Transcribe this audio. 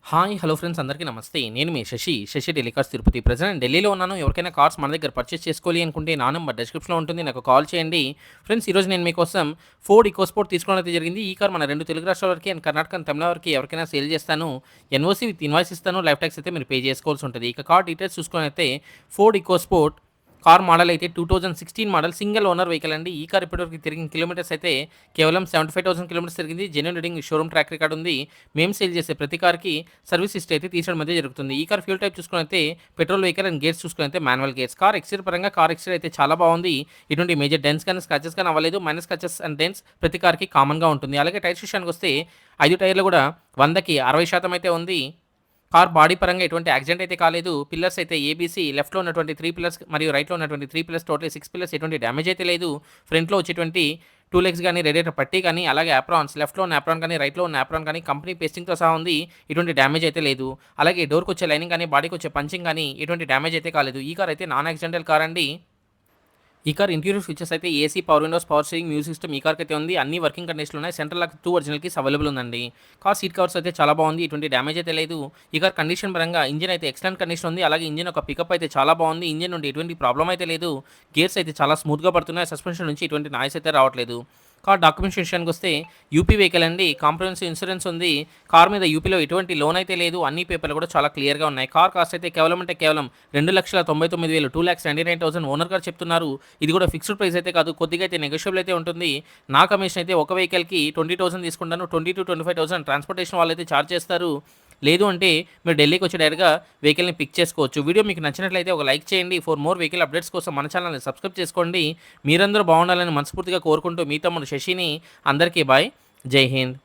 Hi hello friends అందరికీ నమస్తే. నేను మీ Shashi daily cars Tirupati. Present ఢిల్లీలో ఉన్నాను. ఎవరికైనా కార్స్ మన దగ్గర పర్చేస్ చేసుకోవాలి అనుకుంటే నా నంబర్ డిస్క్రిప్షన్‌లో ఉంటుంది. నాకు కాల్ చేయండి. ఫ్రెండ్స్ ఈరోజు నేను మీకోసం ఫోర్డ్ ఈకోస్పోర్ట్ తీసుకోవడం అయితే జరిగింది. ఈ కార్ మన 2 తెలుగు రాష్ట్రాల వరకి అండ్ కర్ణాటక అండ్ తమిళనాడు వరకి ఎవరికైనా సేల్ చేస్తాను. ఎన్ఓసీ విత్ ఇన్వాయిస్ ఇస్తాను. లైఫ్ ట్యాక్స్ అయితే మీరు పే చేసుకోవాల్సి ఉంటుంది. ఇక కార్ డీటెయిల్స్ చూసుకున్నట్లయితే ఫోర్డ్ ఈకోస్పోర్ట్ కార్ మోడల్ అయితే 2016 మోడల్ సింగిల్ ఓనర్ వెహికల్ అండి. ఈ కార్ ఇప్పటివరకు తిరిగిన కిలోమీటర్స్ అయితే కేవలం 75,000 కిలోమీటర్స్ తిరిగింది. Genuine reading showroom track record ఉంది. మేము సేల్ చేసే ప్రతి కార్కి సర్వీస్ హిస్టరీ అయితే తీసడం అయితే జరుగుతుంది. ఈ కార్ ఫ్యూల్ టైప్ చూసుకున్నైతే పెట్రోల్ వెహికల్ అండ్ గేర్స్ చూసుకున్నైతే మాన్యువల్ గేర్స్. కార్ ఎక్స్టీరియర్ పరంగా కార్ ఎక్స్టీరియర్ అయితే చాలా బాగుంది. ఇటువంటి మేజర్ డెన్స్ కానీ స్క్రాచెస్ కానీ అవ్వలేదు. మైనస్ స్క్రాచెస్ అండ్ డెన్స్ ప్రతి కార్కి కామన్గా ఉంటుంది. అలాగే టైర్ విషయానికి వస్తే 5 టైర్లు కూడా 100కి 60% అయితే ఉంది. కార్ బాడీ పరంగా ఎటువంటి యాక్సిడెంట్ అయితే కాలేదు. పిల్లర్స్ అయితే ఏబీసీ లెఫ్ట్‌లో ఉన్నటువంటి 3 పిల్లర్స్ మరియు రైట్‌లో ఉన్నటువంటి 3 పిల్లర్స్ టోటల్ 6 పిల్లర్స్ ఎటువంటి డ్యామేజ్ అయితే లేదు. ఫ్రంట్‌లో వచ్చేటువంటి 2 లెగ్స్ గానీ, రేడియేటర్ పట్టీ కానీ, అలాగే యాప్రాన్స్ లెఫ్ట్‌లో ఉన్న యాప్రాన్ కానీ, రైట్‌లో ఉన్న యాప్రాన్ కానీ కంపెనీ పేస్టింగ్‌తో సహా ఉంది. ఎటువంటి డ్యామేజ్ అయితే లేదు. అలాగే డోర్‌కొచ్చే లైనింగ్ కానీ, బాడీకొచ్చే పంచింగ్ కానీ ఎటువంటి డ్యామేజ్ అయితే కాలేదు. ఈ కార్ అయితే నాన్ యాక్సిడెంటల్ కార్ అండి. ఈ కార్ ఇంటీరియర్ ఫీచర్స్ అయితే AC, power windows, power steering, music system ఈ కార్కి అయితే ఉంది. అన్ని వర్కింగ్ కండిషన్‌లో ఉన్నాయి. Central lock 2 original keys available ఉందండి. కార్ సీట్ కవర్స్ అయితే చాలా బాగుంది. ఎటువంటి డ్యామేజ్ అయితే లేదు. ఈ కార్ కండిషన్ పరంగా ఇంజిన్ అయితే ఎక్సలెంట్ కండిషన్ ఉంది. అలాగే ఇంజిన్ ఒక పికప్ అయితే చాలా బాగుంది. ఇంజిన్ నుండి ఎటువంటి ప్రాబ్లమ్ అయితే లేదు. గేర్స్ అయితే చాలా స్మూత్‌గా పడుతున్నాయి. సస్పెన్షన్ నుంచి ఎటువంటి నాయిస్ అయితే రావట్లేదు. కార్ డాక్యుమెంట్స్ విషయానికి వస్తే యూపీ వెహికల్ అండి. కాంప్రహెన్సివ్ ఇన్సూరెన్స్ ఉంది. కార్ మీద యూపీలో ఎటువంటి లోన్ అయితే లేదు. అన్ని పేపర్లు కూడా చాలా క్లియర్‌గా ఉన్నాయి. కార్ కాస్ట్ అయితే కేవలం అంటే కేవలం 2,99,000 2,99,000 ఓనర్ గారు చెప్తున్నారు. ఇది కూడా ఫిక్స్డ్ ప్రైస్ అయితే కాదు. కొద్దిగా అయితే నెగోషియబుల్ అయితే ఉంటుంది. నా కమిషన్ అయితే ఒక వెహికల్‌కి 20,000 తీసుకుంటాను. 20,000-25,000 ట్రాన్స్‌పోర్టేషన్ వాళ్ళైతే చార్జ్ చేస్తారు. లేదు అంటే మీరు ఢిల్లీకి వచ్చి డైరెక్ట్‌గా వెహికల్‌ని పిక్ చేసుకోవచ్చు. వీడియో మీకు నచ్చినట్లయితే ఒక లైక్ చేయండి. ఫర్ మోర్ వెహికల్ అప్డేట్స్ కోసం మన ఛానల్‌ని సబ్స్క్రైబ్ చేసుకోండి. మీరందరూ బాగుండాలని మనస్ఫూర్తిగా కోరుకుంటూ మీ తమ్ముడు శశిని. అందరికీ బాయ్. జై హింద్.